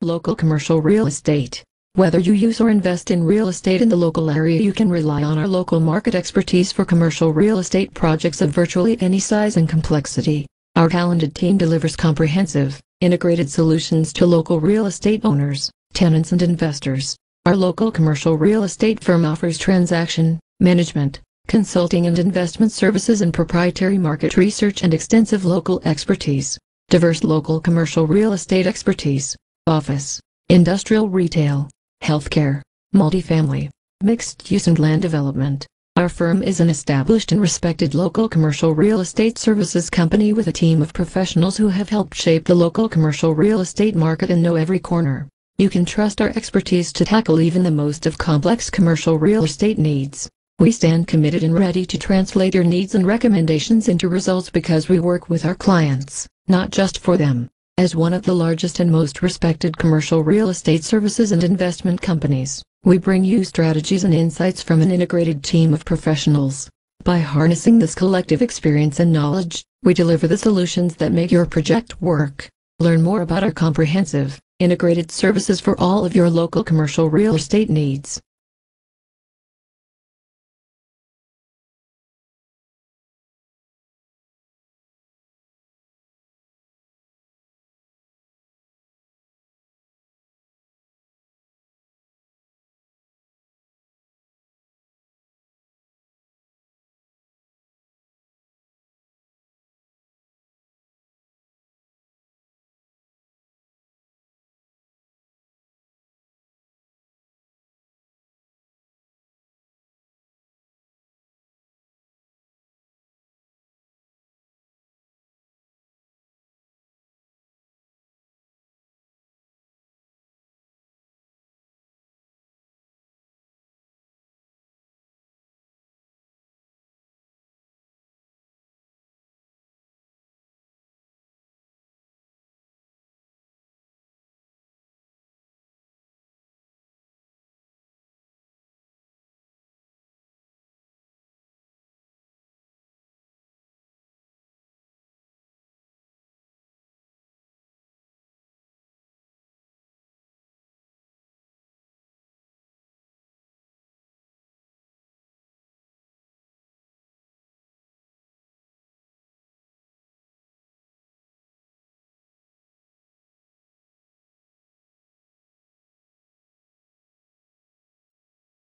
Local commercial real estate. Whether you use or invest in real estate in the local area, you can rely on our local market expertise for commercial real estate projects of virtually any size and complexity. Our talented team delivers comprehensive, integrated solutions to local real estate owners, tenants and investors. Our local commercial real estate firm offers transaction, management, consulting and investment services and proprietary market research and extensive local expertise. Diverse local commercial real estate expertise. Office, industrial retail, healthcare, multifamily, mixed use and land development. Our firm is an established and respected local commercial real estate services company with a team of professionals who have helped shape the local commercial real estate market and know every corner. You can trust our expertise to tackle even the most of complex commercial real estate needs. We stand committed and ready to translate your needs and recommendations into results because we work with our clients, not just for them. As one of the largest and most respected commercial real estate services and investment companies, we bring you strategies and insights from an integrated team of professionals. By harnessing this collective experience and knowledge, we deliver the solutions that make your project work. Learn more about our comprehensive, integrated services for all of your local commercial real estate needs.